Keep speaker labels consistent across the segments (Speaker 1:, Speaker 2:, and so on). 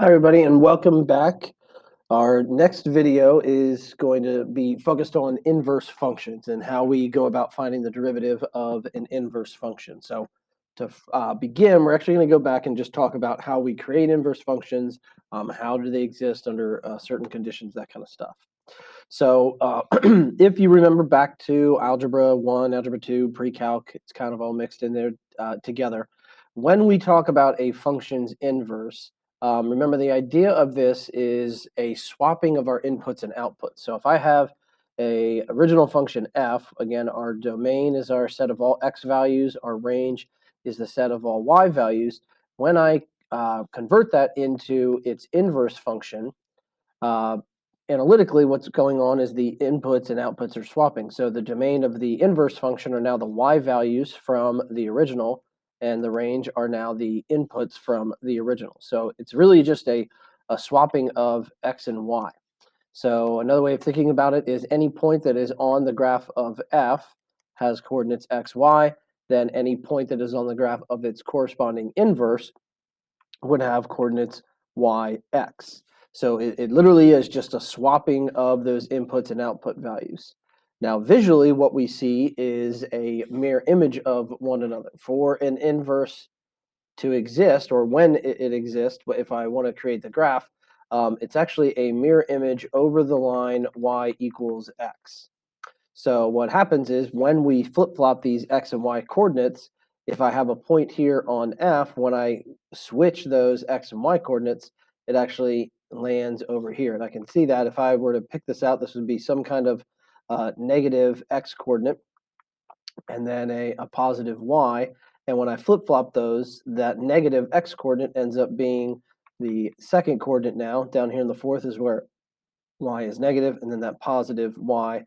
Speaker 1: Hi, everybody, and welcome back. Our next video is going to be focused on inverse functions and how we go about finding the derivative of an inverse function. So to begin, we're actually going to go back and just talk about how we create inverse functions, how do they exist under certain conditions, that kind of stuff. So if you remember back to Algebra 1, Algebra 2, pre-calc, it's kind of all mixed in there together. When we talk about a function's inverse, remember the idea of this is a swapping of our inputs and outputs. So if I have a original function f, again, our domain is our set of all x values, our range is the set of all y values. When I convert that into its inverse function, uh, analytically, what's going on is the inputs and outputs are swapping. So the domain of the inverse function are now the y values from the original, and the range are now the inputs from the original. So it's really just a swapping of x and y. So another way of thinking about it is any point that is on the graph of f has coordinates x, y. Then any point that is on the graph of its corresponding inverse would have coordinates y, x. So it literally is just a swapping of those inputs and output values. Now, visually, what we see is a mirror image of one another. For an inverse to exist, or when it exists, if I want to create the graph, it's actually a mirror image over the line y equals x. So what happens is when we flip-flop these x and y coordinates, if I have a point here on f, when I switch those x and y coordinates, it actually lands over here. And I can see that if I were to pick this out, this would be some kind of negative x coordinate and then a positive y. And when I flip-flop those, that negative x coordinate ends up being the second coordinate now. Down here in the fourth is where y is negative, and then that positive y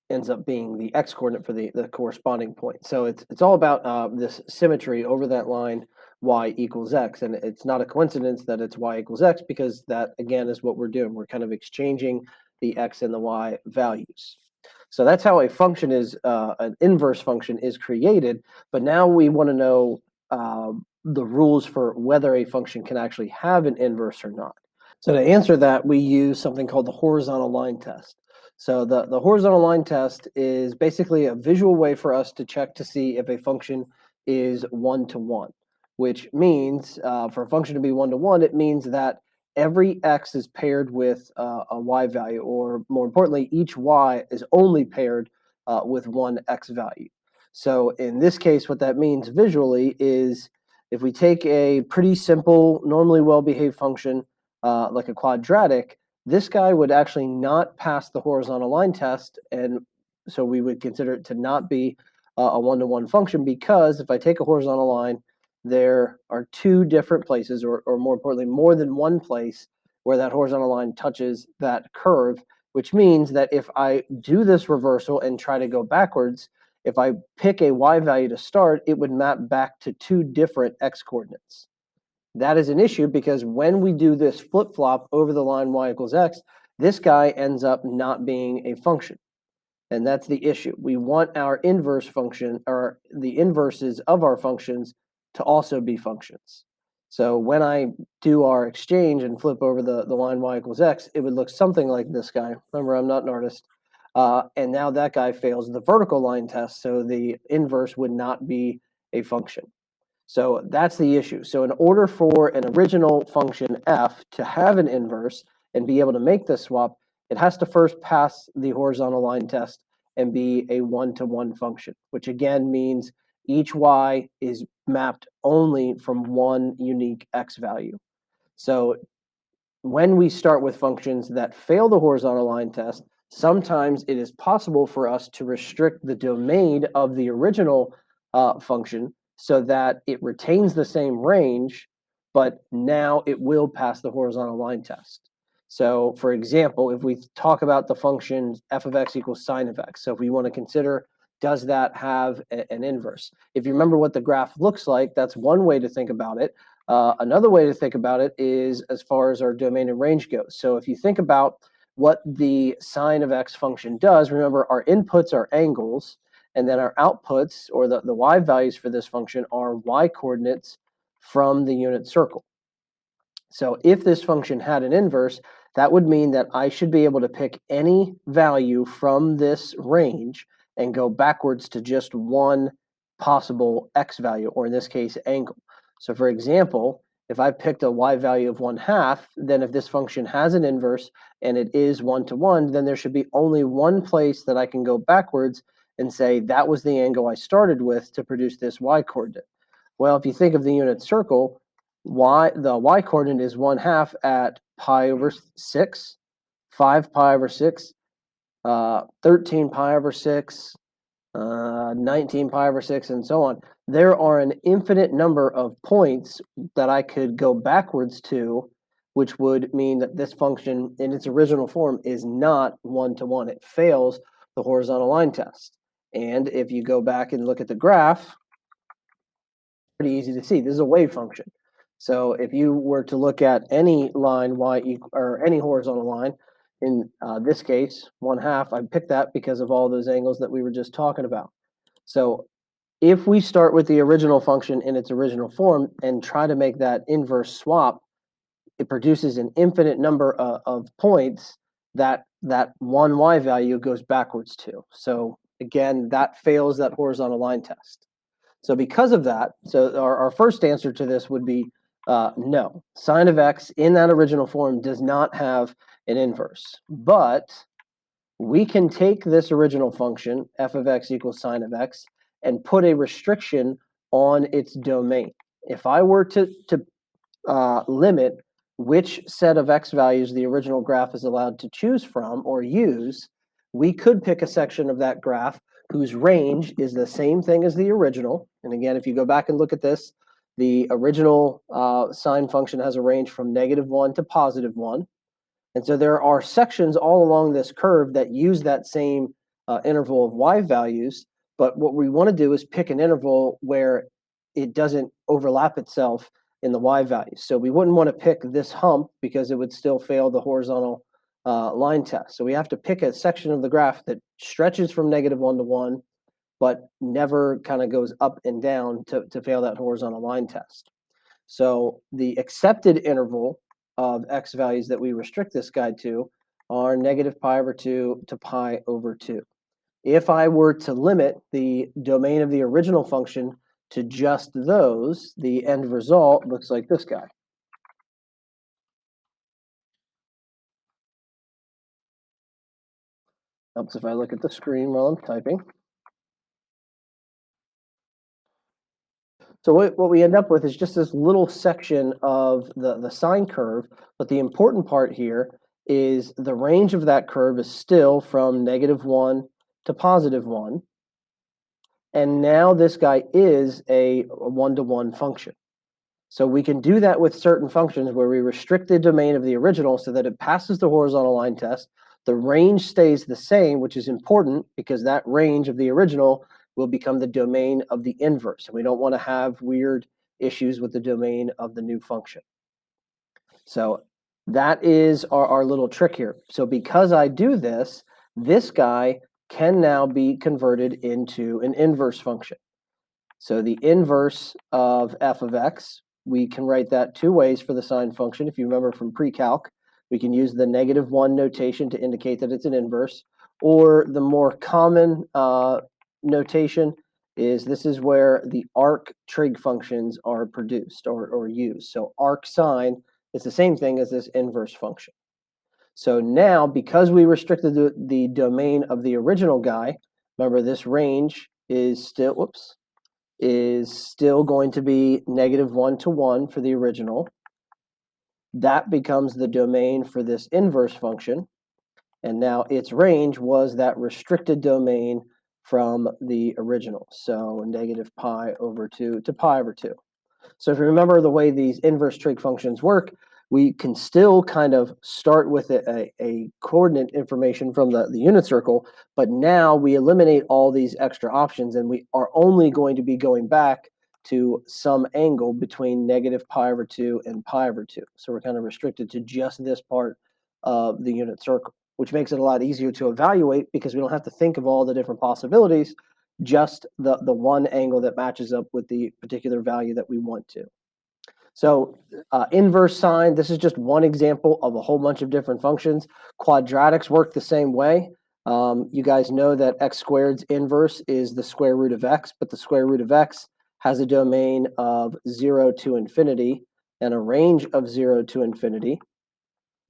Speaker 1: ends up being the x coordinate for the corresponding point. So it's all about this symmetry over that line y equals x, and it's not a coincidence that it's y equals x, because that again is what we're doing. We're kind of exchanging the x and the y values. So that's how a function is an inverse function is created. But now we want to know the rules for whether a function can actually have an inverse or not. So to answer that, we use something called the horizontal line test. So the horizontal line test is basically a visual way for us to check to see if a function is one-to-one, which means for a function to be one-to-one, it means that every x is paired with a y value, or more importantly, each y is only paired with one x value. So in this case, what that means visually is if we take a pretty simple, normally well-behaved function like a quadratic, this guy would actually not pass the horizontal line test, and so we would consider it to not be a one-to-one function, because if I take a horizontal line, there are two different places, or more importantly, more than one place where that horizontal line touches that curve, which means that if I do this reversal and try to go backwards, if I pick a y value to start, it would map back to two different x coordinates. That is an issue because when we do this flip-flop over the line y equals x, this guy ends up not being a function. And that's the issue. We want our inverse function, or the inverses of our functions, to also be functions. So when I do our exchange and flip over the line y equals x, it would look something like this guy. Remember, I'm not an artist. And now that guy fails the vertical line test, so the inverse would not be a function. So that's the issue. So in order for an original function f to have an inverse and be able to make this swap, it has to first pass the horizontal line test and be a one-to-one function, which again means each y is mapped only from one unique x value. So when we start with functions that fail the horizontal line test, sometimes it is possible for us to restrict the domain of the original function so that it retains the same range, but now it will pass the horizontal line test. So for example, if we talk about the function f of x equals sine of x, so if we want to consider, does that have an inverse? If you remember what the graph looks like, that's one way to think about it. Another way to think about it is as far as our domain and range goes. So if you think about what the sine of x function does, remember our inputs are angles, and then our outputs, or the y values for this function, are y coordinates from the unit circle. So if this function had an inverse, that would mean that I should be able to pick any value from this range and go backwards to just one possible x value, or in this case, angle. So for example, if I picked a y value of 1/2, then if this function has an inverse and it is 1-to-1, then there should be only one place that I can go backwards and say that was the angle I started with to produce this y coordinate. Well, if you think of the unit circle, the y coordinate is 1/2 at pi over 6, 5 pi over 6, 13 pi over 6, 19 pi over 6, and so on. There are an infinite number of points that I could go backwards to, which would mean that this function in its original form is not 1-to-1. It fails the horizontal line test. And if you go back and look at the graph, pretty easy to see. This is a wave function. So if you were to look at any line or any horizontal line, in this case, 1/2, I picked that because of all those angles that we were just talking about. So if we start with the original function in its original form and try to make that inverse swap, it produces an infinite number of points that that one y value goes backwards to. So again, that fails that horizontal line test. So because of that, so our first answer to this would be no. Sine of x in that original form does not have an inverse. But we can take this original function, f of x equals sine of x, and put a restriction on its domain. If I were to limit which set of x values the original graph is allowed to choose from or use, we could pick a section of that graph whose range is the same thing as the original. And again, if you go back and look at this, the original sine function has a range from -1 to +1. And so there are sections all along this curve that use that same interval of y values. But what we want to do is pick an interval where it doesn't overlap itself in the y values. So we wouldn't want to pick this hump because it would still fail the horizontal line test. So we have to pick a section of the graph that stretches from -1 to 1, but never kind of goes up and down to fail that horizontal line test. So the accepted interval of x values that we restrict this guy to are -pi/2 to pi/2. If I were to limit the domain of the original function to just those, the end result looks like this guy. Helps if I look at the screen while I'm typing. So what we end up with is just this little section of the sine curve, but the important part here is the range of that curve is still from -1 to +1. And now this guy is a 1-to-1 function. So we can do that with certain functions where we restrict the domain of the original so that it passes the horizontal line test. The range stays the same, which is important because that range of the original will become the domain of the inverse. And we don't want to have weird issues with the domain of the new function. So that is our little trick here. So because I do this, this guy can now be converted into an inverse function. So the inverse of f of x, we can write that two ways for the sine function. If you remember from pre-calc, we can use the -1 notation to indicate that it's an inverse, or the more common notation is this is where the arc trig functions are produced or used. So arc sine is the same thing as this inverse function. So now, because we restricted the domain of the original guy, remember this range is still, going to be -1 to 1 for the original. That becomes the domain for this inverse function. And now its range was that restricted domain from the original. So -pi/2 to pi/2. So if you remember the way these inverse trig functions work, we can still kind of start with a coordinate information from the unit circle, but now we eliminate all these extra options and we are only going to be going back to some angle between -pi/2 and pi/2. So we're kind of restricted to just this part of the unit circle, which makes it a lot easier to evaluate because we don't have to think of all the different possibilities, just the one angle that matches up with the particular value that we want to. So inverse sine, this is just one example of a whole bunch of different functions. Quadratics work the same way. You guys know that x squared's inverse is the square root of x, but the square root of x has a domain of 0 to infinity and a range of 0 to infinity.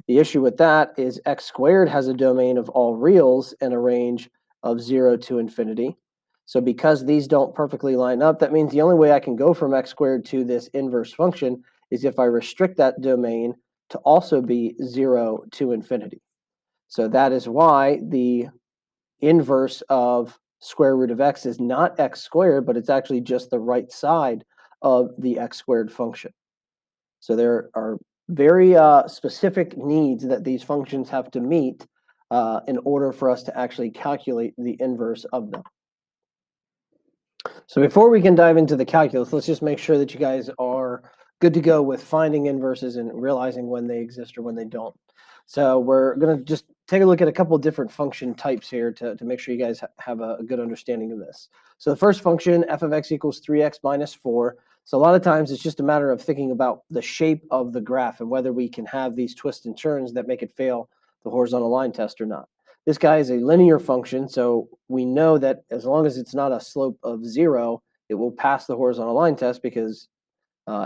Speaker 1: The issue with that is x squared has a domain of all reals and a range of 0 to infinity. So because these don't perfectly line up, that means the only way I can go from x squared to this inverse function is if I restrict that domain to also be 0 to infinity. So that is why the inverse of square root of x is not x squared, but it's actually just the right side of the x squared function. So there are very specific needs that these functions have to meet in order for us to actually calculate the inverse of them. So before we can dive into the calculus, let's just make sure that you guys are good to go with finding inverses and realizing when they exist or when they don't. So we're going to just take a look at a couple of different function types here to make sure you guys have a good understanding of this. So the first function, f of x equals 3x minus 4. So a lot of times it's just a matter of thinking about the shape of the graph and whether we can have these twists and turns that make it fail the horizontal line test or not. This guy is a linear function, so we know that as long as it's not a slope of 0, it will pass the horizontal line test because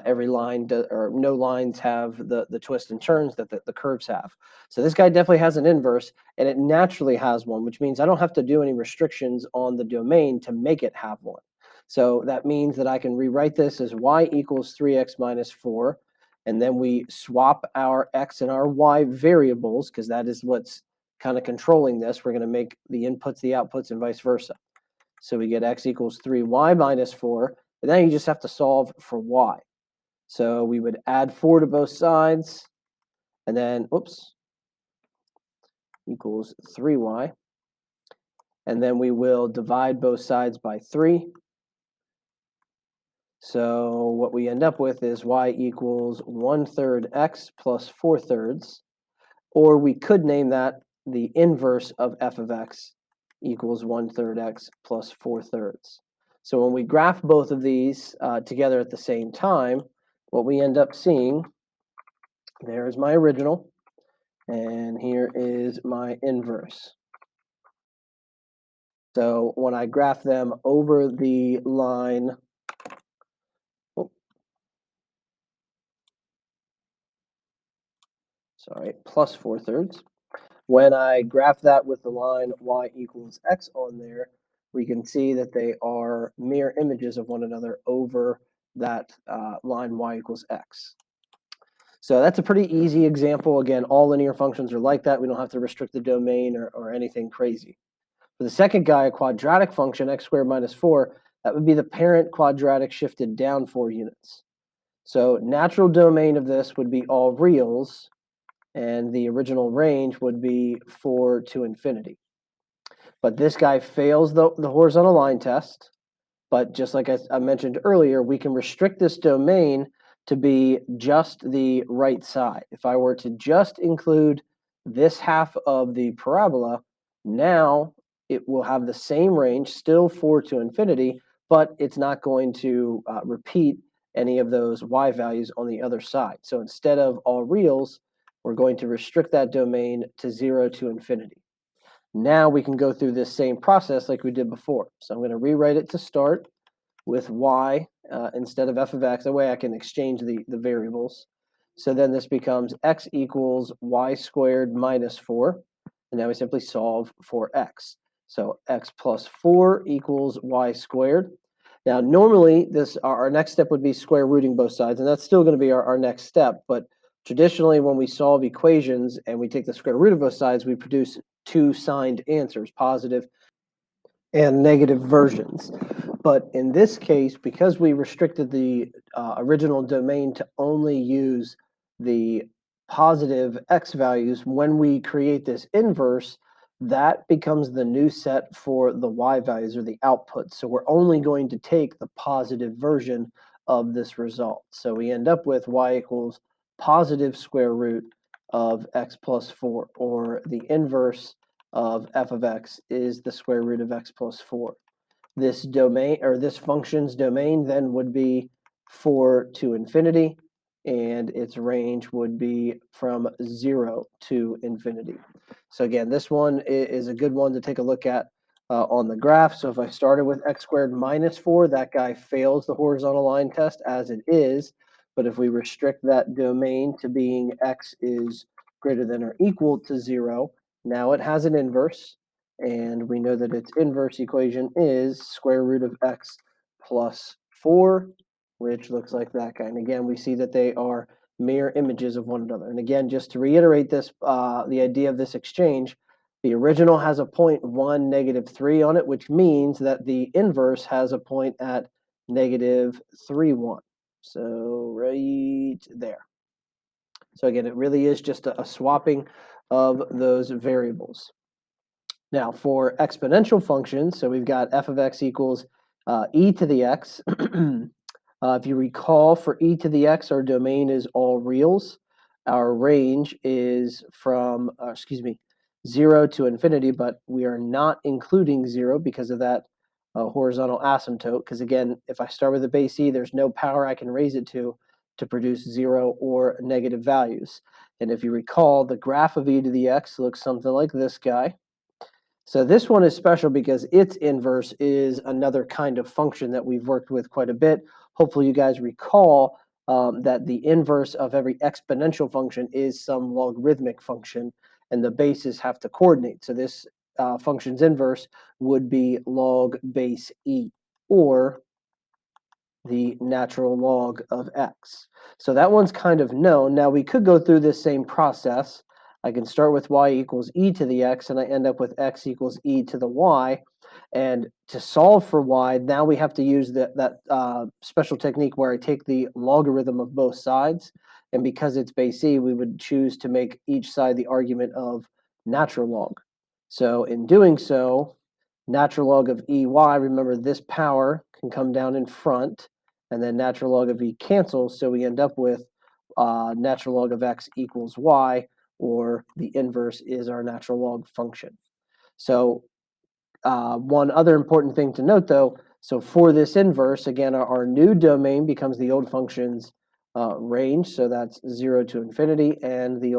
Speaker 1: every line or no lines have the twists and turns that the curves have. So this guy definitely has an inverse, and it naturally has one, which means I don't have to do any restrictions on the domain to make it have one. So that means that I can rewrite this as y equals 3x minus 4, and then we swap our x and our y variables, because that is what's kind of controlling this. We're going to make the inputs the outputs and vice versa. So we get x equals 3y minus 4, and then you just have to solve for y. So we would add 4 to both sides, and then, equals 3y. And then we will divide both sides by 3. So what we end up with is y equals 1/3 x plus 4/3. Or we could name that the inverse of f of x equals 1/3 x plus 4/3. So when we graph both of these together at the same time, what we end up seeing, there's my original, and here is my inverse. So when I graph them over the line, plus 4/3. When I graph that with the line y equals x on there, we can see that they are mirror images of one another over that line y equals x. So that's a pretty easy example. Again, all linear functions are like that. We don't have to restrict the domain or anything crazy. For the second guy, a quadratic function, x squared minus 4, that would be the parent quadratic shifted down 4 units. So natural domain of this would be all reals, and the original range would be 4 to infinity. But this guy fails the horizontal line test. But just like I mentioned earlier, we can restrict this domain to be just the right side. If I were to just include this half of the parabola, now it will have the same range, still 4 to infinity, but it's not going to repeat any of those y values on the other side. So instead of all reals, we're going to restrict that domain to 0 to infinity. Now we can go through this same process like we did before. So I'm going to rewrite it to start with y instead of f of x. That way I can exchange the variables. So then this becomes x equals y squared minus 4. And now we simply solve for x. So x plus 4 equals y squared. Now normally our next step would be square rooting both sides, and that's still going to be our next step. But traditionally when we solve equations and we take the square root of both sides, we produce two signed answers, positive and negative versions. But in this case, because we restricted the original domain to only use the positive x values, when we create this inverse, that becomes the new set for the y values or the output. So we're only going to take the positive version of this result. So we end up with y equals positive square root of x plus 4, or the inverse of f of x is the square root of x plus 4. This domain, or this function's domain, then would be 4 to infinity, and its range would be from 0 to infinity. So again, this one is a good one to take a look at on the graph. So if I started with x squared minus 4, that guy fails the horizontal line test as it is. But if we restrict that domain to being x is greater than or equal to 0, now it has an inverse. And we know that its inverse equation is square root of x plus 4, which looks like that guy. And again, we see that they are mirror images of one another. And again, just to reiterate this, the idea of this exchange, the original has a point 1, negative 3 on it, which means that the inverse has a point at negative 3, 1. So right there. So again, it really is just a swapping of those variables. Now for exponential functions, so we've got f of x equals e to the x. If you recall, for e to the x, our domain is all reals. Our range is from, 0 to infinity, but we are not including 0 because of that horizontal asymptote. Because again, if I start with a base e, there's no power I can raise it to produce 0 or negative values. And if you recall, the graph of e to the x looks something like this guy. So this one is special because its inverse is another kind of function that we've worked with quite a bit. Hopefully you guys recall that the inverse of every exponential function is some logarithmic function, and the bases have to coordinate. So this function's inverse would be log base e, or the natural log of x. So that one's kind of known. Now we could go through this same process. I can start with y equals e to the x, and I end up with x equals e to the y. And to solve for y, now we have to use that special technique where I take the logarithm of both sides. And because it's base e, we would choose to make each side the argument of natural log. So in doing so, natural log of ey, remember this power can come down in front, and then natural log of e cancels, so we end up with natural log of x equals y, or the inverse is our natural log function. So one other important thing to note, though, so for this inverse, again, our new domain becomes the old function's range, so that's 0 to infinity, and the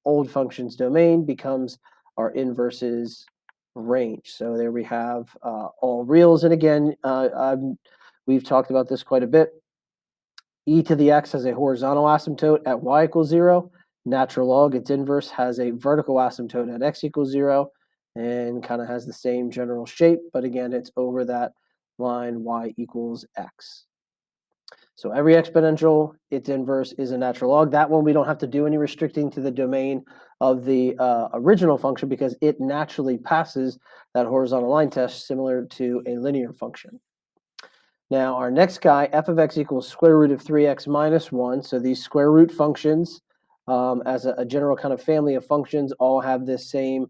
Speaker 1: old function's domain becomes our inverse's range. So there we have all reals, and again, we've talked about this quite a bit. E to the x has a horizontal asymptote at y equals 0. Natural log, its inverse, has a vertical asymptote at x equals 0, and kind of has the same general shape, but again, it's over that line y equals x. So every exponential, its inverse is a natural log. That one we don't have to do any restricting to the domain of the original function because it naturally passes that horizontal line test similar to a linear function. Now our next guy, f of x equals square root of 3x minus 1. So these square root functions, as a general kind of family of functions, all have this same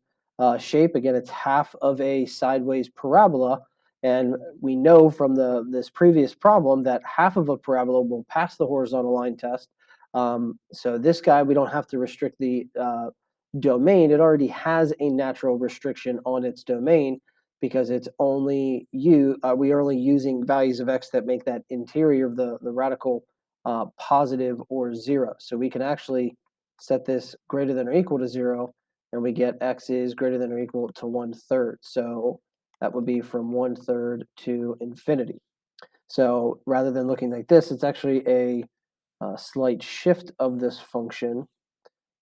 Speaker 1: shape. Again, it's half of a sideways parabola. And we know from this previous problem that half of a parabola will pass the horizontal line test. So this guy, we don't have to restrict the domain. It already has a natural restriction on its domain, because it's only we are only using values of x that make that interior of the radical positive or 0. So we can actually set this greater than or equal to 0, and we get x is greater than or equal to 1/3. So that would be from 1/3 to infinity. So rather than looking like this, it's actually a slight shift of this function.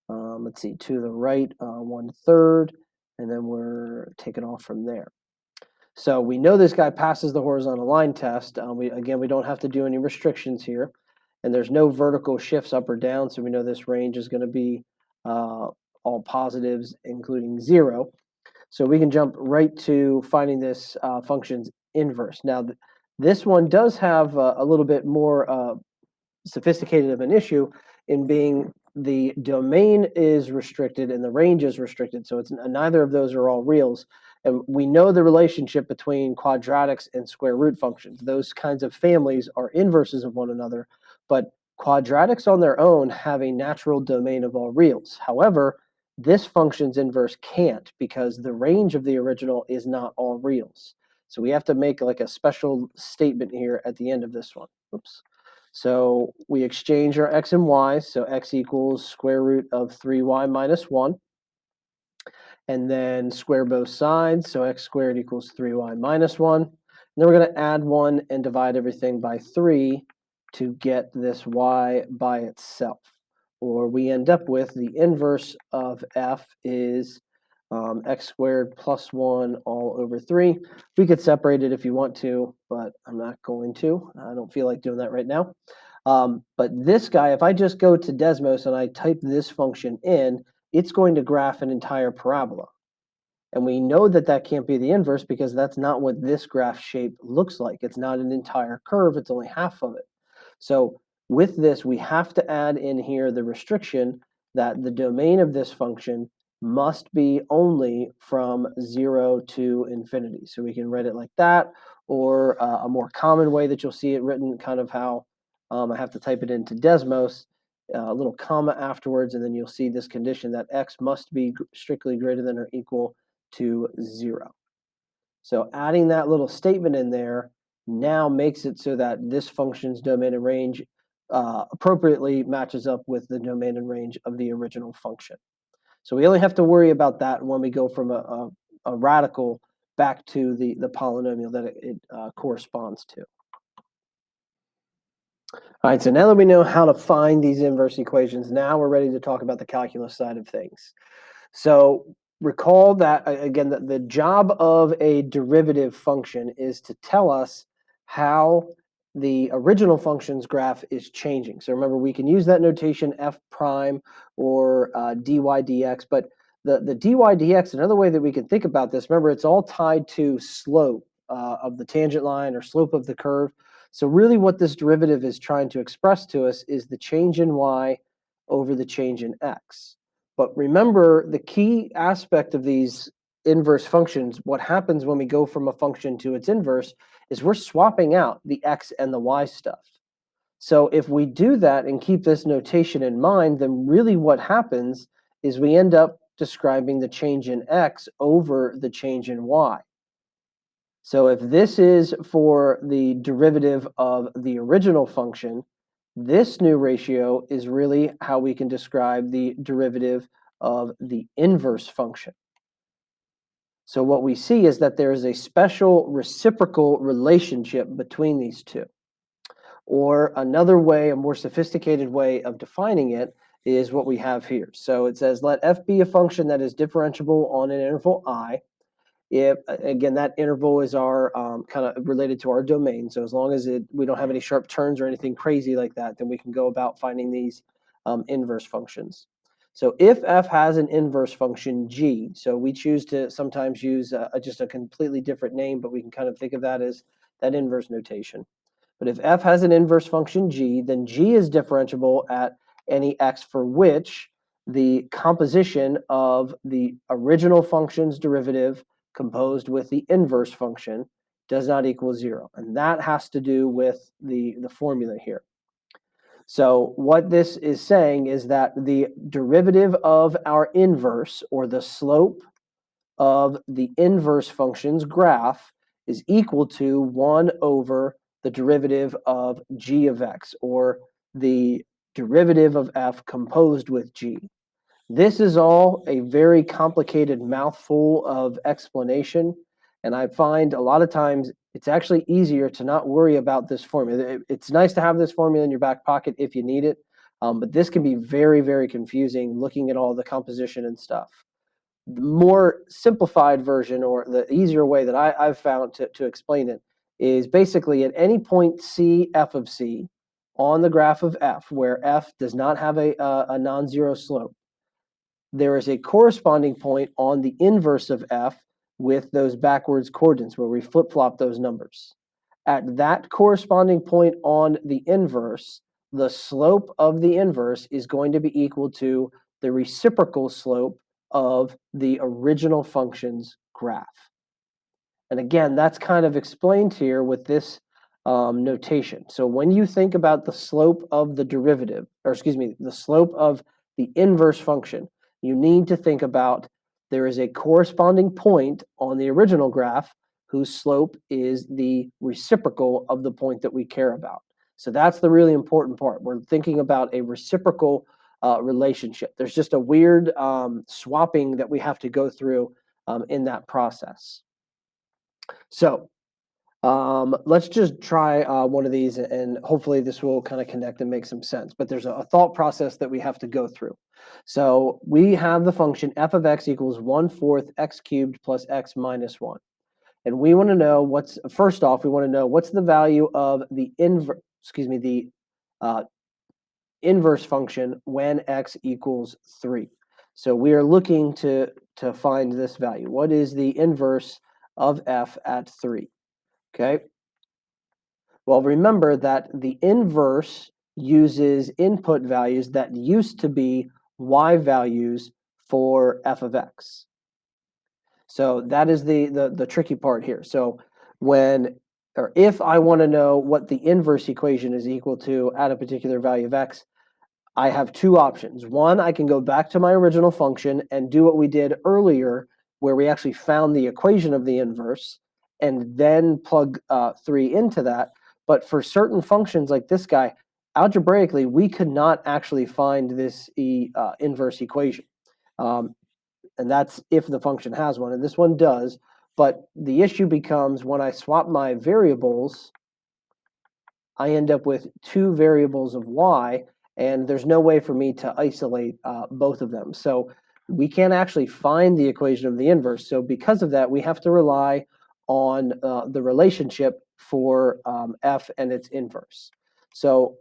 Speaker 1: Let's see, to the right, 1/3, and then we're taking off from there. So we know this guy passes the horizontal line test. We don't have to do any restrictions here, and there's no vertical shifts up or down, so we know this range is going to be all positives, including 0. So we can jump right to finding this function's inverse. Now, this one does have a little bit more sophisticated of an issue in being the domain is restricted and the range is restricted. So it's neither of those are all reals. And we know the relationship between quadratics and square root functions. Those kinds of families are inverses of one another, but quadratics on their own have a natural domain of all reals. However, this function's inverse can't because the range of the original is not all reals. So we have to make like a special statement here at the end of this one. Oops. So we exchange our x and y. So x equals square root of 3y minus 1. And then square both sides. So x squared equals 3y minus 1. And then we're going to add 1 and divide everything by 3 to get this y by itself. Or we end up with the inverse of f is x squared plus 1 all over 3. We could separate it if you want to, but I'm not going to. I don't feel like doing that right now. But this guy, if I just go to Desmos and I type this function in, it's going to graph an entire parabola. And we know that that can't be the inverse because that's not what this graph shape looks like. It's not an entire curve, it's only half of it. So with this, we have to add in here the restriction that the domain of this function must be only from 0 to infinity. So we can write it like that, or a more common way that you'll see it written, kind of how I have to type it into Desmos, a little comma afterwards, and then you'll see this condition that x must be strictly greater than or equal to 0. So adding that little statement in there now makes it so that this function's domain and range appropriately matches up with the domain and range of the original function. So we only have to worry about that when we go from a radical back to the polynomial that it corresponds to. All right, so now that we know how to find these inverse equations, now we're ready to talk about the calculus side of things. So recall that, again, the job of a derivative function is to tell us how the original function's graph is changing. So remember, we can use that notation f prime or dy dx, but the dy dx, another way that we can think about this, remember, it's all tied to slope of the tangent line or slope of the curve. So really what this derivative is trying to express to us is the change in y over the change in x. But remember, the key aspect of these inverse functions, what happens when we go from a function to its inverse, is we're swapping out the x and the y stuff. So if we do that and keep this notation in mind, then really what happens is we end up describing the change in x over the change in y. So if this is for the derivative of the original function, this new ratio is really how we can describe the derivative of the inverse function. So what we see is that there is a special reciprocal relationship between these two. Or another way, a more sophisticated way of defining it is what we have here. So it says, let f be a function that is differentiable on an interval I, if, again, that interval is our kind of related to our domain. So as long as we don't have any sharp turns or anything crazy like that, then we can go about finding these inverse functions. So if f has an inverse function g, so we choose to sometimes use just a completely different name, but we can kind of think of that as that inverse notation. But if f has an inverse function g, then g is differentiable at any x for which the composition of the original function's derivative composed with the inverse function does not equal 0. And that has to do with the formula here. So what this is saying is that the derivative of our inverse, or the slope of the inverse function's graph, is equal to 1 over the derivative of g of x, or the derivative of f composed with g. This is all a very complicated mouthful of explanation, and I find a lot of times it's actually easier to not worry about this formula. It's nice to have this formula in your back pocket if you need it, but this can be very, very confusing looking at all the composition and stuff. The more simplified version, or the easier way that I've found to explain it, is basically at any point c f of c on the graph of f, where f does not have a non-zero slope, there is a corresponding point on the inverse of f with those backwards coordinates where we flip-flop those numbers. At that corresponding point on the inverse, the slope of the inverse is going to be equal to the reciprocal slope of the original function's graph. And again, that's kind of explained here with this notation. So when you think about the slope of the derivative, or excuse me, the slope of the inverse function, you need to think about there is a corresponding point on the original graph whose slope is the reciprocal of the point that we care about. So that's the really important part. We're thinking about a reciprocal relationship. There's just a weird swapping that we have to go through in that process. So let's just try one of these, and hopefully this will kind of connect and make some sense. But there's a thought process that we have to go through. So we have the function f of x equals 1/4 x cubed plus x minus 1. And we want to know first off, we want to know what's the value of the uh, inverse function when x equals 3. So we are looking to find this value. What is the inverse of f at 3? Okay. Well, remember that the inverse uses input values that used to be y values for f of x. So that is the tricky part here. So if I want to know what the inverse equation is equal to at a particular value of x, I have two options. One, I can go back to my original function and do what we did earlier, where we actually found the equation of the inverse and then plug 3 into that. But for certain functions like this guy, algebraically, we could not actually find this inverse equation. And that's if the function has one, and this one does. But the issue becomes when I swap my variables, I end up with two variables of y, and there's no way for me to isolate both of them. So we can't actually find the equation of the inverse. So because of that, we have to rely on the relationship for f and its inverse. So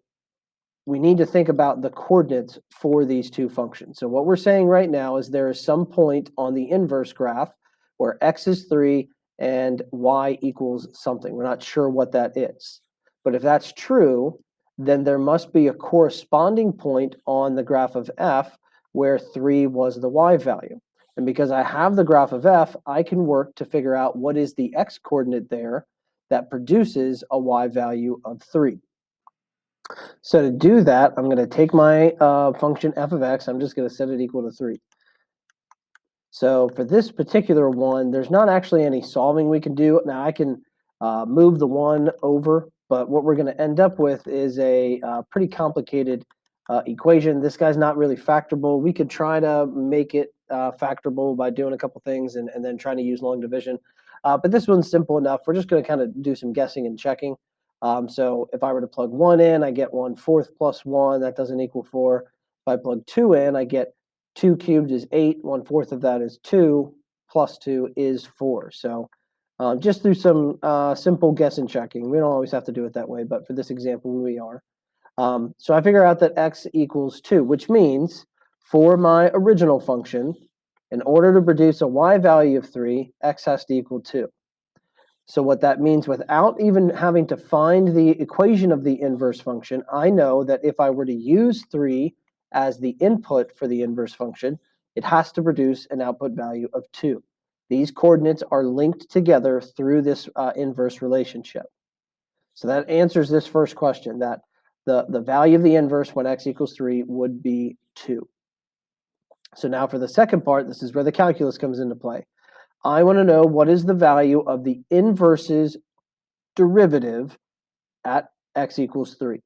Speaker 1: we need to think about the coordinates for these two functions. So what we're saying right now is there is some point on the inverse graph where x is 3 and y equals something. We're not sure what that is. But if that's true, then there must be a corresponding point on the graph of f where 3 was the y value. And because I have the graph of f, I can work to figure out what is the x coordinate there that produces a y value of 3. So to do that, I'm going to take my function f of x. I'm just going to set it equal to 3. So for this particular one, there's not actually any solving we can do. Now I can move the 1 over, but what we're going to end up with is a pretty complicated equation. This guy's not really factorable. We could try to make it factorable by doing a couple things and then trying to use long division. But this one's simple enough. We're just going to kind of do some guessing and checking. So if I were to plug 1 in, I get 1/4 plus 1. That doesn't equal 4. If I plug 2 in, I get 2 cubed is 8. 1/4 of that is 2. Plus 2 is 4. So just through some simple guess and checking. We don't always have to do it that way, but for this example, we are. So I figure out that x equals 2, which means for my original function, in order to produce a y value of 3, x has to equal 2. So what that means, without even having to find the equation of the inverse function, I know that if I were to use 3 as the input for the inverse function, it has to produce an output value of 2. These coordinates are linked together through this inverse relationship. So that answers this first question, that the value of the inverse when x equals 3 would be 2. So now for the second part, this is where the calculus comes into play. I want to know what is the value of the inverse's derivative at x equals 3.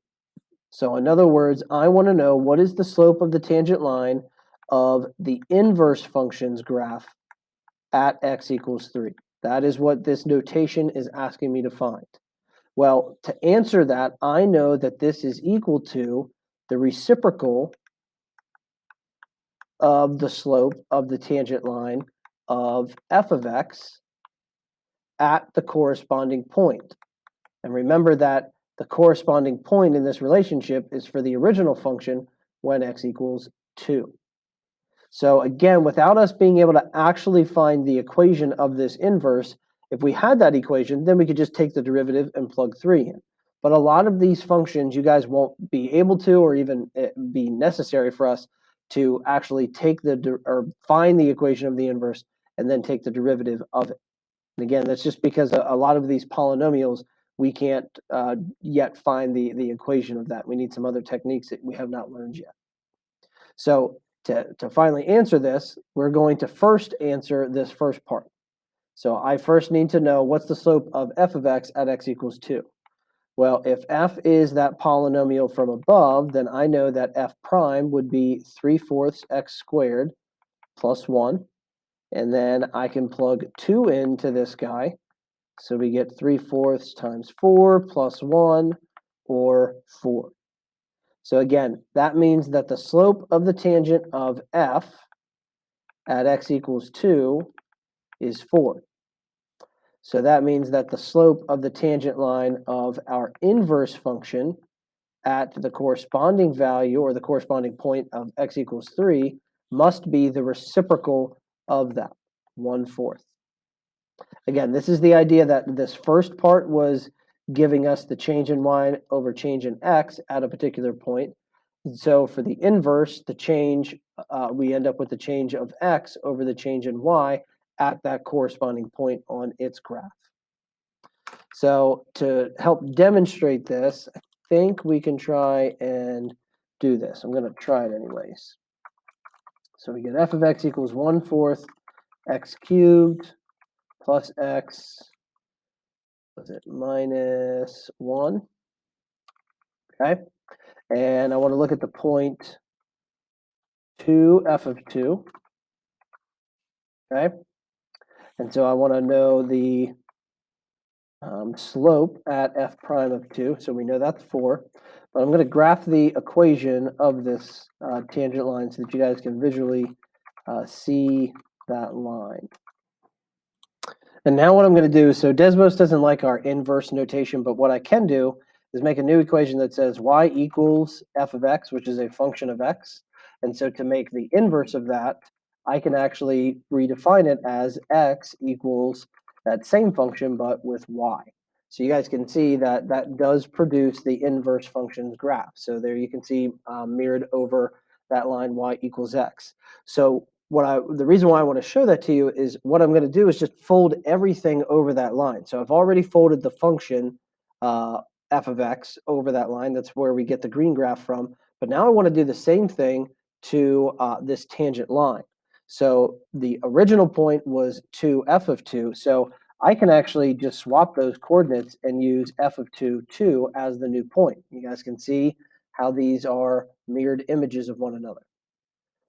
Speaker 1: So in other words, I want to know what is the slope of the tangent line of the inverse function's graph at x equals 3. That is what this notation is asking me to find. Well, to answer that, I know that this is equal to the reciprocal of the slope of the tangent line of f of x at the corresponding point. And remember that the corresponding point in this relationship is for the original function when x equals 2. So again, without us being able to actually find the equation of this inverse, if we had that equation, then we could just take the derivative and plug 3 in. But a lot of these functions you guys won't be able to, or even be necessary for us to actually take or find the equation of the inverse and then take the derivative of it. And again, that's just because a lot of these polynomials, we can't yet find the equation of that. We need some other techniques that we have not learned yet. So to finally answer this, we're going to first answer this first part. So I first need to know what's the slope of f of x at x equals 2. Well, if f is that polynomial from above, then I know that f prime would be 3/4 x squared plus 1. And then I can plug 2 into this guy. So we get 3/4 times 4 plus 1, or 4. So again, that means that the slope of the tangent of f at x equals 2 is 4. So that means that the slope of the tangent line of our inverse function at the corresponding value or the corresponding point of x equals 3 must be the reciprocal of that, 1/4. Again, this is the idea that this first part was giving us the change in y over change in x at a particular point. So for the inverse, the change, we end up with the change of x over the change in y at that corresponding point on its graph. So to help demonstrate this, I think we can try and do this. I'm going to try it anyways. So we get f of x equals 1/4 x cubed plus x, was it minus 1? Okay. And I want to look at the point 2 f of 2. Okay. And so I want to know the slope at f prime of 2. So we know that's 4. But I'm going to graph the equation of this tangent line so that you guys can visually see that line. And now what I'm going to do, so Desmos doesn't like our inverse notation, but what I can do is make a new equation that says y equals f of x, which is a function of x. And so to make the inverse of that, I can actually redefine it as x equals that same function, but with y. So you guys can see that that does produce the inverse function's graph. So there you can see mirrored over that line y equals x. So the reason why I want to show that to you is what I'm going to do is just fold everything over that line. So I've already folded the function f of x over that line. That's where we get the green graph from. But now I want to do the same thing to this tangent line. So the original point was 2 f of 2. So I can actually just swap those coordinates and use f of 2 as the new point. You guys can see how these are mirrored images of one another.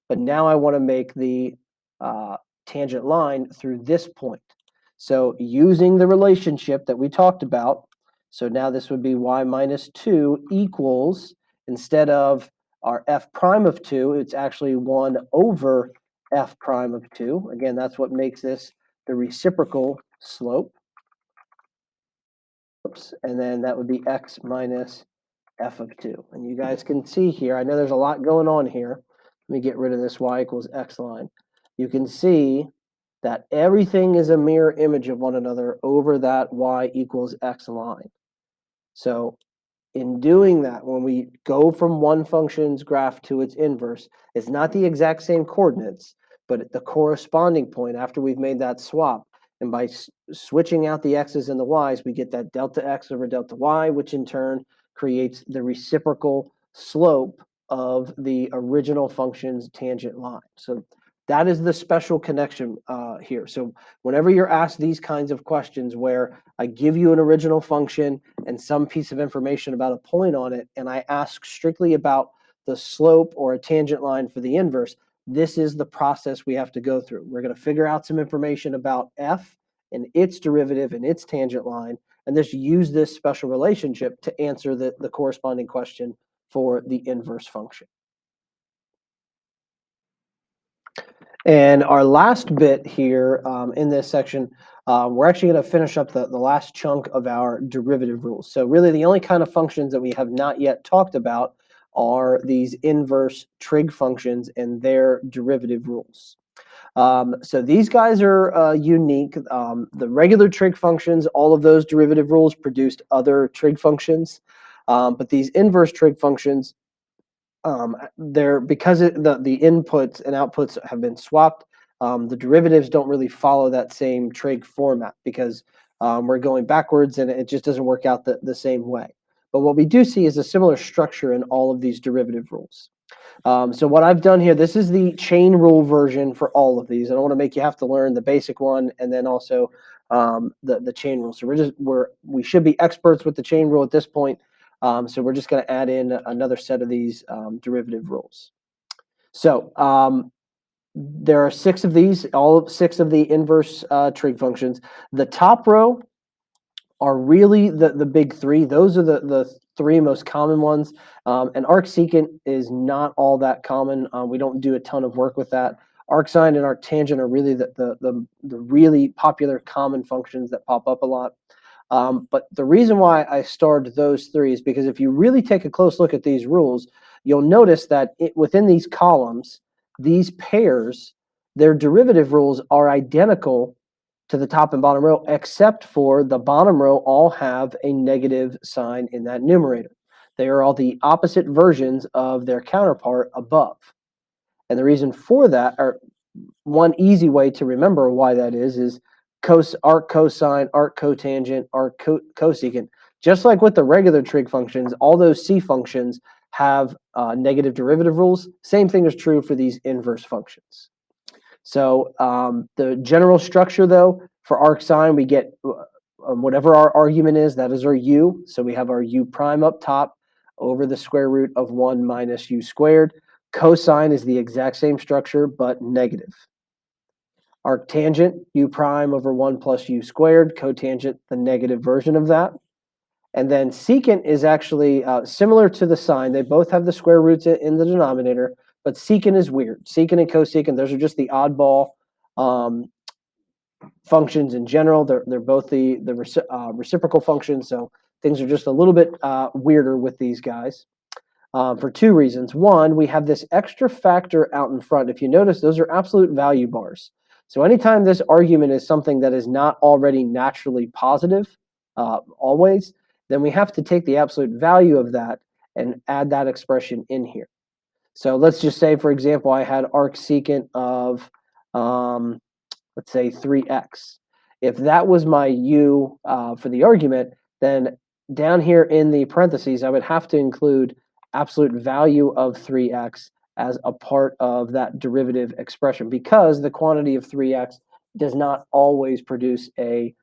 Speaker 1: But now I want to make the tangent line through this point. So using the relationship that we talked about, so now this would be y minus 2 equals, instead of our f prime of 2, it's actually 1 over f prime of 2. Again, that's what makes this the reciprocal slope. Oops, and then that would be x minus f of 2. And you guys can see here, I know there's a lot going on here. Let me get rid of this y equals x line. You can see that everything is a mirror image of one another over that y equals x line. So in doing that, when we go from one function's graph to its inverse, it's not the exact same coordinates, but at the corresponding point after we've made that swap. And by switching out the x's and the y's, we get that delta x over delta y, which in turn creates the reciprocal slope of the original function's tangent line. So that is the special connection here. So whenever you're asked these kinds of questions where I give you an original function and some piece of information about a point on it, and I ask strictly about the slope or a tangent line for the inverse, this is the process we have to go through. We're going to figure out some information about f and its derivative and its tangent line, and just use this special relationship to answer the corresponding question for the inverse function. And our last bit here in this section, we're actually going to finish up the last chunk of our derivative rules. So really the only kind of functions that we have not yet talked about are these inverse trig functions and their derivative rules. So these guys are unique. The regular trig functions, all of those derivative rules produced other trig functions. But these inverse trig functions, they're because the inputs and outputs have been swapped. The derivatives don't really follow that same trig format because we're going backwards and it just doesn't work out the same way. But what we do see is a similar structure in all of these derivative rules. So what I've done here, this is the chain rule version for all of these. I don't want to make you have to learn the basic one and then also the chain rule. So we should be experts with the chain rule at this point. So we're just going to add in another set of these derivative rules. So there are 6 of these, all 6 of the inverse trig functions. The top row are really the big 3. Those are the 3 most common ones. And arcsecant is not all that common. We don't do a ton of work with that. Arcsine and arctangent are really the really popular common functions that pop up a lot. But the reason why I starred those 3 is because if you really take a close look at these rules, you'll notice that within these columns, these pairs, their derivative rules are identical to the top and bottom row, except for the bottom row all have a negative sign in that numerator. They are all the opposite versions of their counterpart above. And the reason for that, or one easy way to remember why that is arc cosine, arc cotangent, arc cosecant. Just like with the regular trig functions, all those C functions have negative derivative rules. Same thing is true for these inverse functions. So the general structure, though, for arcsine, we get whatever our argument is, that is our u. So we have our u prime up top over the square root of 1 minus u squared. Cosine is the exact same structure, but negative. Arctangent, u prime over 1 plus u squared. Cotangent, the negative version of that. And then secant is actually similar to the sine. They both have the square roots in the denominator, but secant is weird. Secant and cosecant, those are just the oddball functions in general. They're both the reciprocal functions, so things are just a little bit weirder with these guys for 2 reasons. One, we have this extra factor out in front. If you notice, those are absolute value bars. So anytime this argument is something that is not already naturally positive, always, then we have to take the absolute value of that and add that expression in here. So let's just say, for example, I had arcsecant of, let's say, 3x. If that was my u for the argument, then down here in the parentheses, I would have to include absolute value of 3x as a part of that derivative expression, because the quantity of 3x does not always produce a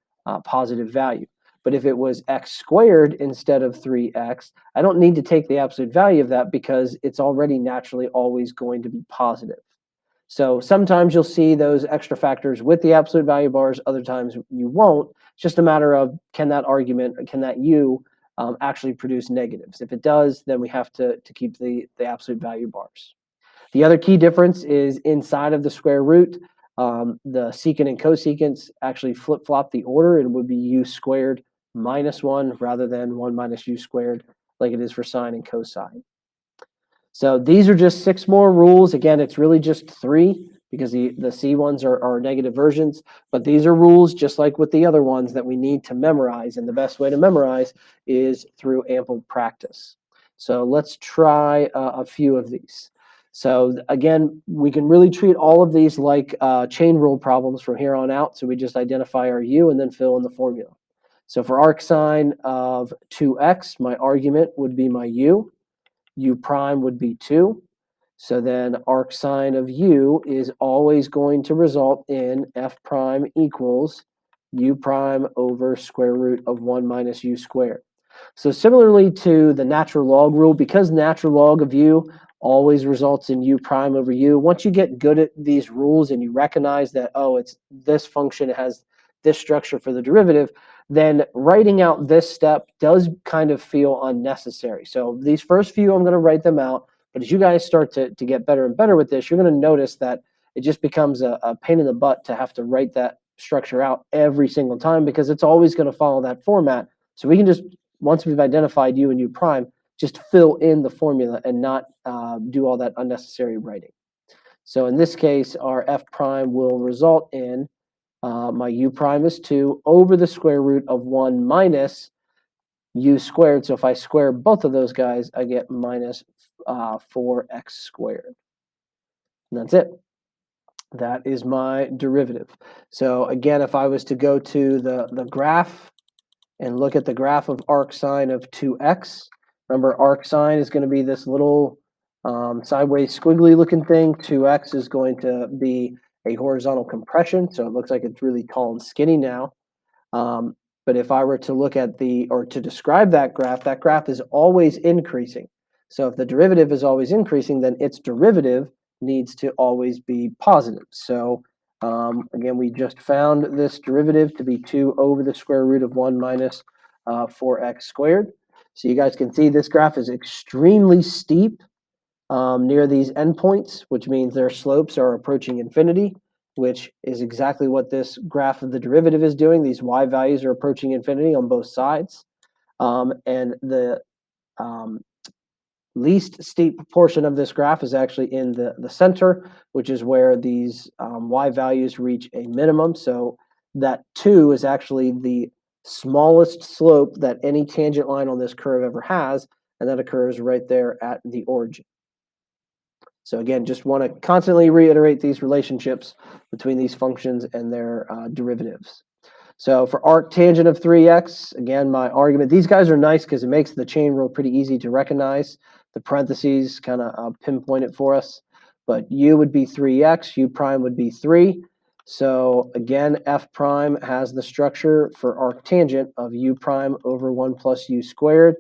Speaker 1: positive value. But if it was x squared instead of 3x, I don't need to take the absolute value of that because it's already naturally always going to be positive. So sometimes you'll see those extra factors with the absolute value bars, other times you won't. It's just a matter of, can that argument, can that u actually produce negatives? If it does, then we have to keep the absolute value bars. The other key difference is inside of the square root, the secant and cosecants actually flip-flop the order. It would be u squared minus 1 rather than 1 minus u squared like it is for sine and cosine. So these are just 6 more rules. Again, it's really just 3 because the C ones are negative versions. But these are rules just like with the other ones that we need to memorize. And the best way to memorize is through ample practice. So let's try a few of these. So again, we can really treat all of these like chain rule problems from here on out. So we just identify our u and then fill in the formula. So for arcsine of 2x, my argument would be my u. U prime would be 2. So then arcsine of u is always going to result in f prime equals u prime over square root of 1 minus u squared. So similarly to the natural log rule, because natural log of u always results in u prime over u, once you get good at these rules and you recognize that, oh, it's this function has this structure for the derivative, then writing out this step does kind of feel unnecessary. So these first few, I'm going to write them out. But as you guys start to get better and better with this, you're going to notice that it just becomes a pain in the butt to have to write that structure out every single time, because it's always going to follow that format. So we can just, once we've identified u and u prime, just fill in the formula and not do all that unnecessary writing. So in this case, our f prime will result in my u prime is 2 over the square root of 1 minus u squared. So if I square both of those guys, I get minus 4x squared. And that's it. That is my derivative. So again, if I was to go to the graph and look at the graph of arcsine of 2x, remember arcsine is going to be this little sideways squiggly looking thing. 2x is going to be a horizontal compression, so it looks like it's really tall and skinny now. But if I were to look at or to describe that graph is always increasing. So if the derivative is always increasing, then its derivative needs to always be positive. So again, we just found this derivative to be 2 over the square root of 1 minus 4x squared. So you guys can see this graph is extremely steep near these endpoints, which means their slopes are approaching infinity, which is exactly what this graph of the derivative is doing. These y values are approaching infinity on both sides. And the least steep portion of this graph is actually in the center, which is where these y values reach a minimum. So that 2 is actually the smallest slope that any tangent line on this curve ever has, and that occurs right there at the origin. So again, just want to constantly reiterate these relationships between these functions and their derivatives. So for arctangent of 3x, again, my argument, these guys are nice because it makes the chain rule pretty easy to recognize. The parentheses kind of pinpoint it for us. But u would be 3x, u prime would be 3. So again, f prime has the structure for arctangent of u prime over 1 plus u squared.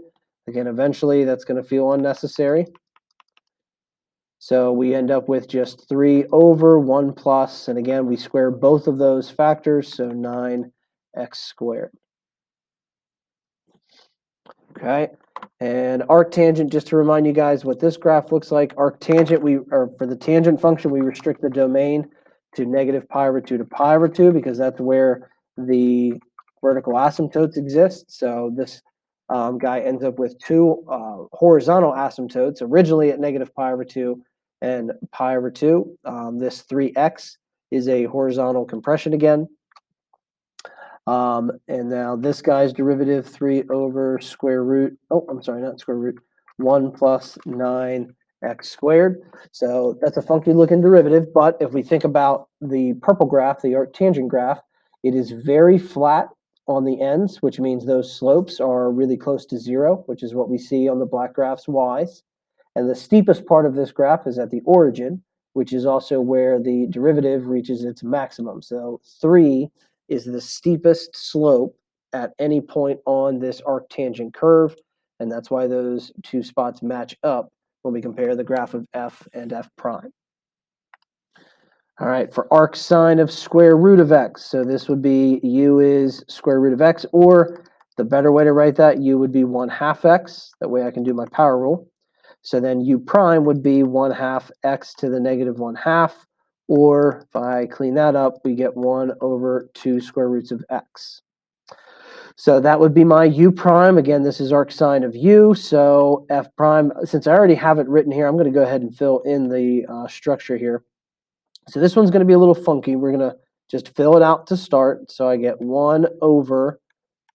Speaker 1: Again, eventually that's going to feel unnecessary. So we end up with just 3 over 1 plus, and again, we square both of those factors, so 9x squared. Okay, and arctangent, just to remind you guys what this graph looks like, arctangent, for the tangent function, we restrict the domain to negative pi over 2 to pi over 2 because that's where the vertical asymptotes exist. So this guy ends up with 2 horizontal asymptotes, originally at negative pi over 2 and pi over 2. This 3x is a horizontal compression again. And now this guy's derivative, 3 over square root, I'm sorry, not square root, 1 plus 9x squared. So that's a funky looking derivative, but if we think about the purple graph, the arctangent graph, it is very flat on the ends, which means those slopes are really close to 0, which is what we see on the black graph's y's. And the steepest part of this graph is at the origin, which is also where the derivative reaches its maximum. So 3 is the steepest slope at any point on this arctangent curve, and that's why those two spots match up when we compare the graph of f and f prime. All right, for arcsine of square root of x, so this would be u is square root of x, or the better way to write that, u would be 1/2 x. That way I can do my power rule. So then u prime would be 1/2 x to the negative 1/2, or if I clean that up, we get 1 over 2 square roots of x. So that would be my u prime. Again, this is arcsine of u, so f prime, since I already have it written here, I'm going to go ahead and fill in the structure here. So this one's going to be a little funky. We're going to just fill it out to start. So I get 1 over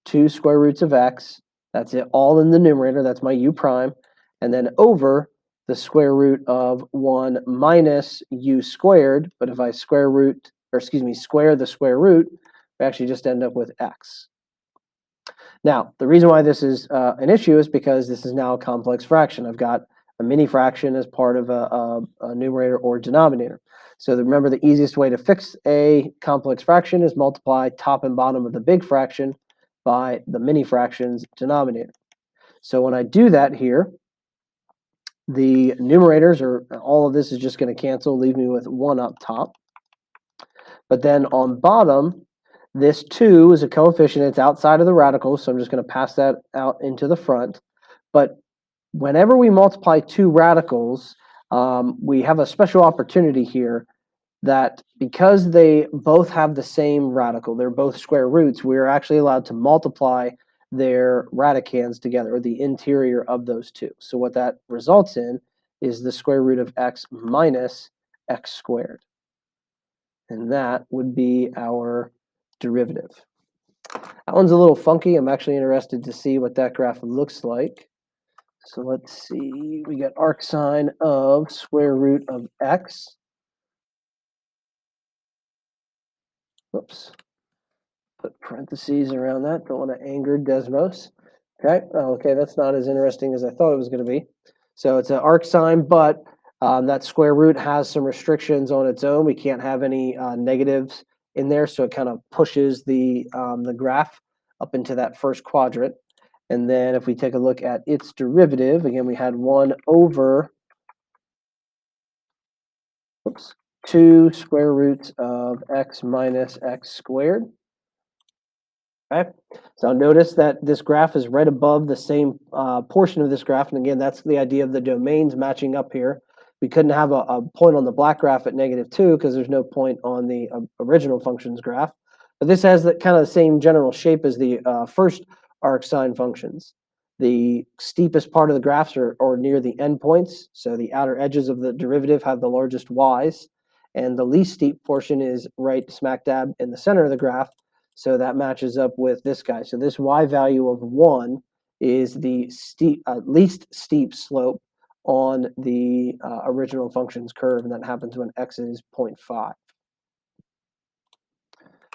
Speaker 1: 2 square roots of x. That's it, all in the numerator. That's my u prime. And then over the square root of 1 minus u squared. But if I square the square root, we actually just end up with x. Now, the reason why this is an issue is because this is now a complex fraction. I've got a mini fraction as part of a numerator or denominator. So remember, the easiest way to fix a complex fraction is multiply top and bottom of the big fraction by the mini fraction's denominator. So when I do that here, the numerators, or all of this is just going to cancel, leave me with 1 up top. But then on bottom, this 2 is a coefficient. It's outside of the radical, so I'm just going to pass that out into the front. But whenever we multiply 2 radicals, we have a special opportunity here that because they both have the same radical, they're both square roots, we're actually allowed to multiply their radicands together, or the interior of those two. So what that results in is the square root of x minus x squared. And that would be our derivative. That one's a little funky. I'm actually interested to see what that graph looks like. So let's see, we got arcsine of square root of x. Whoops. Put parentheses around that. Don't want to anger Desmos. Okay. Okay, that's not as interesting as I thought it was going to be. So it's an arcsine, but that square root has some restrictions on its own. We can't have any negatives in there, so it kind of pushes the graph up into that first quadrant. And then if we take a look at its derivative, again, we had 1 over 2 square roots of x minus x squared. Okay, so notice that this graph is right above the same portion of this graph. And again, that's the idea of the domains matching up here. We couldn't have a point on the black graph at -2 because there's no point on the original functions graph. But this has the kind of the same general shape as the first arc sine functions. The steepest part of the graphs are near the endpoints. So the outer edges of the derivative have the largest y's. And the least steep portion is right smack dab in the center of the graph. So that matches up with this guy. So this y value of 1 is the least steep slope on the original function's curve, and that happens when x is 0.5.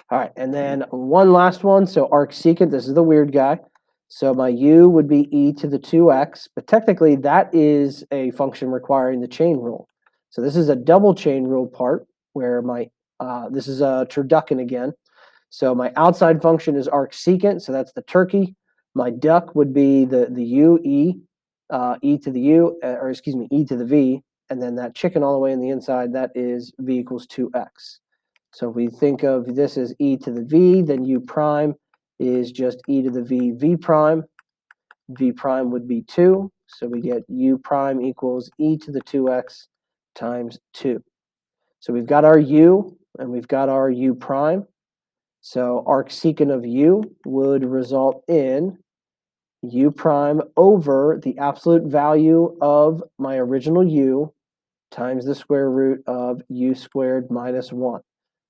Speaker 1: All right, and then one last one. So arcsecant, this is the weird guy. So my u would be e to the 2x, but technically that is a function requiring the chain rule. So this is a double chain rule part where this is a turducken again. So my outside function is arcsecant, so that's the turkey. My duck would be the u, e, e to the u, or excuse me, e to the v, and then that chicken all the way in the inside, that is v equals 2x. So if we think of this as e to the v, then u prime is just e to the v, v prime. V prime would be 2, so we get u prime equals e to the 2x times 2. So we've got our u, and we've got our u prime. So arcsecant of u would result in u prime over the absolute value of my original u times the square root of u squared minus 1.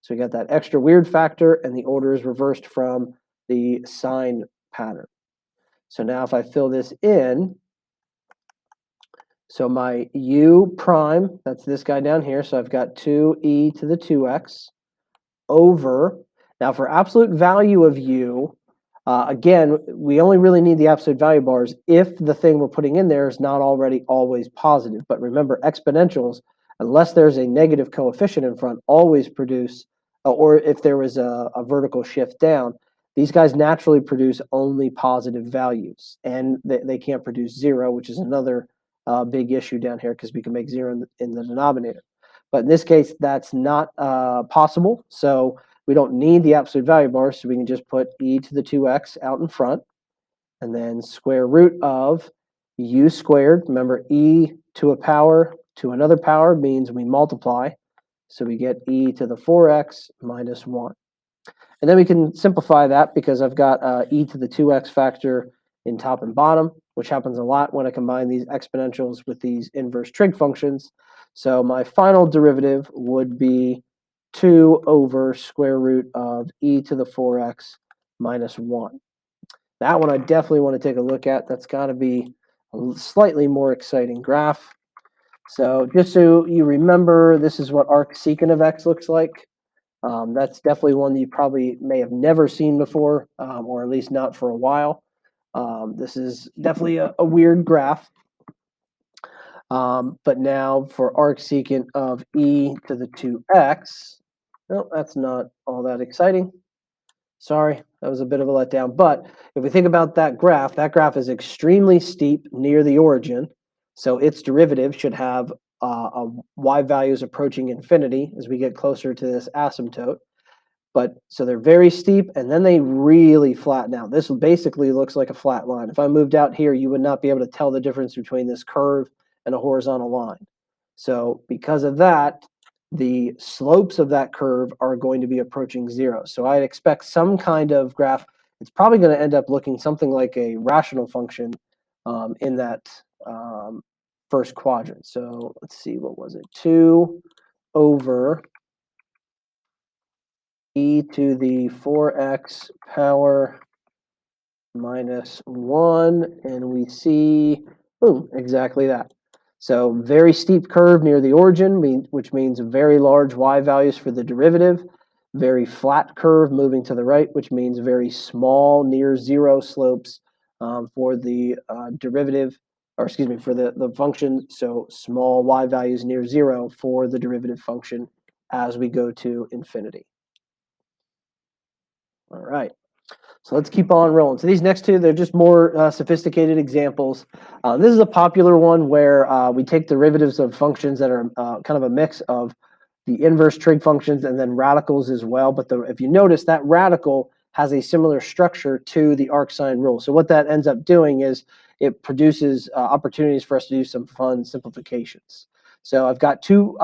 Speaker 1: So we got that extra weird factor, and the order is reversed from the sine pattern. So now if I fill this in, so my u prime, that's this guy down here, so I've got 2e to the 2x over, now for absolute value of u, again, we only really need the absolute value bars if the thing we're putting in there is not already always positive. But remember, exponentials, unless there's a negative coefficient in front, always produce, or if there was a vertical shift down, these guys naturally produce only positive values. And they can't produce 0, which is another big issue down here because we can make 0 in the denominator. But in this case, that's not possible. So we don't need the absolute value bar, so we can just put e to the 2x out in front, and then square root of u squared. Remember, e to a power to another power means we multiply. So we get e to the 4x minus 1. And then we can simplify that because I've got e to the 2x factor in top and bottom, which happens a lot when I combine these exponentials with these inverse trig functions. So my final derivative would be 2 over square root of e to the 4x minus 1. That one I definitely want to take a look at. That's got to be a slightly more exciting graph. So just so you remember, this is what arcsecant of x looks like. That's definitely one that you probably may have never seen before, or at least not for a while. This is definitely a weird graph. But now for arcsecant of e to the 2x, no, that's not all that exciting. Sorry, that was a bit of a letdown. But if we think about that graph is extremely steep near the origin. So its derivative should have y values approaching infinity as we get closer to this asymptote. But so they're very steep, and then they really flatten out. This basically looks like a flat line. If I moved out here, you would not be able to tell the difference between this curve and a horizontal line. So because of that, the slopes of that curve are going to be approaching 0. So I'd expect some kind of graph. It's probably going to end up looking something like a rational function in that first quadrant. So let's see, what was it? 2 over e to the 4x power minus 1, and we see, boom, exactly that. So very steep curve near the origin, which means very large y values for the derivative. Very flat curve moving to the right, which means very small near 0 slopes for the derivative, or excuse me, for the function. So small y values near 0 for the derivative function as we go to infinity. All right. So let's keep on rolling. So these next two, they're just more sophisticated examples. This is a popular one where we take derivatives of functions that are kind of a mix of the inverse trig functions and then radicals as well. But if you notice, that radical has a similar structure to the arcsine rule. So what that ends up doing is it produces opportunities for us to do some fun simplifications. So I've got two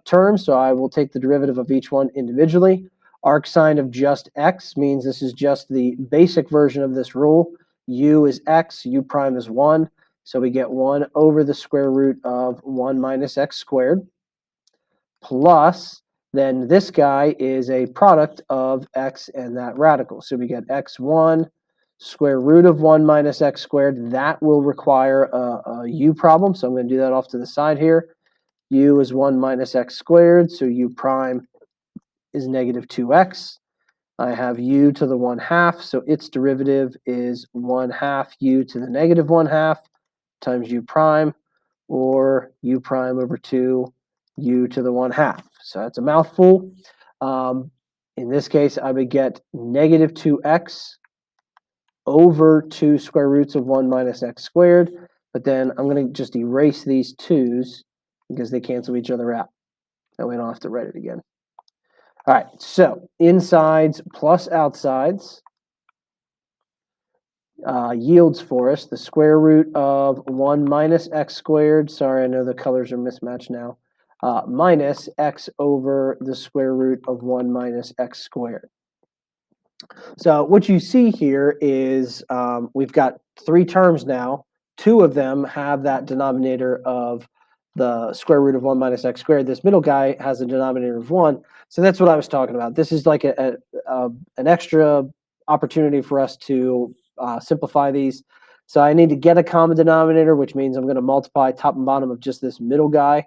Speaker 1: terms, so I will take the derivative of each one individually. Arcsine of just x means this is just the basic version of this rule. U is x, u prime is 1. So we get 1 over the square root of 1 minus x squared. Plus, then this guy is a product of x and that radical. So we get x1 square root of 1 minus x squared. That will require a u problem. So I'm going to do that off to the side here. U is 1 minus x squared. So u prime is negative 2x. I have u to the 1/2, so its derivative is 1/2 u to the negative 1/2 times u prime, or u prime over 2 u to the 1/2. So that's a mouthful. In this case, I would get negative 2x over 2 square roots of 1 minus x squared. But then I'm going to just erase these 2's because they cancel each other out. That way I don't have to write it again. All right, so insides plus outsides yields for us the square root of 1 minus x squared. Sorry, I know the colors are mismatched now. Minus x over the square root of 1 minus x squared. So what you see here is we've got three terms now. Two of them have that denominator of the square root of 1 minus x squared. This middle guy has a denominator of 1. So that's what I was talking about. This is like an extra opportunity for us to simplify these. So I need to get a common denominator, which means I'm going to multiply top and bottom of just this middle guy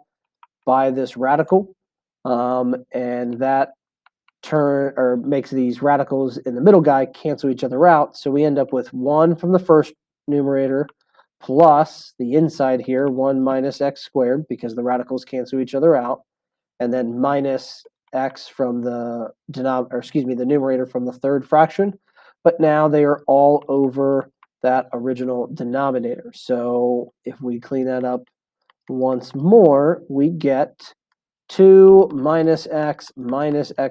Speaker 1: by this radical. And that makes these radicals in the middle guy cancel each other out. So we end up with 1 from the first numerator plus the inside here, 1 minus x squared, because the radicals cancel each other out, and then minus x from the numerator from the third fraction. But now they are all over that original denominator. So if we clean that up once more, we get 2 minus x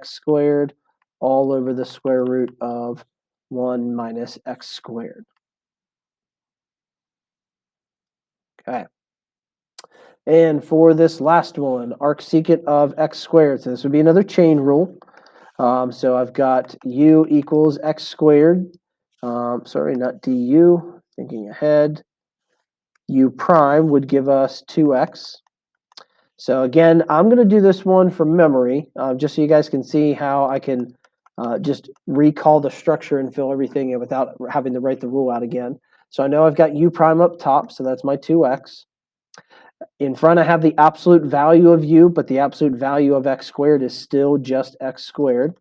Speaker 1: squared all over the square root of 1 minus x squared. Okay. And for this last one, arcsecant of x squared. So this would be another chain rule. So I've got u equals x squared. Sorry, not du, thinking ahead. U prime would give us 2x. So again, I'm going to do this one from memory, just so you guys can see how I can just recall the structure and fill everything in without having to write the rule out again. So I know I've got u prime up top, so that's my 2x. In front, I have the absolute value of u, but the absolute value of x squared is still just x squared,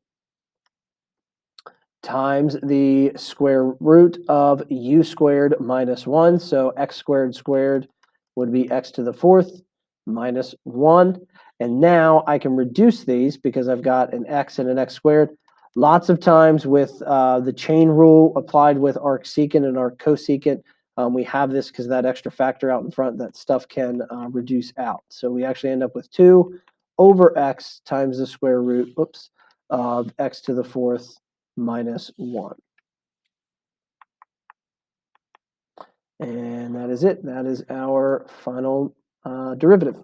Speaker 1: times the square root of u squared minus 1. So x squared squared would be x to the 4th minus 1. And now I can reduce these because I've got an x and an x squared. Lots of times with the chain rule applied with arcsecant and arccosecant, we have this because that extra factor out in front, that stuff can reduce out. So we actually end up with 2 over x times the square root, of x to the 4th minus 1. And that is it. That is our final derivative.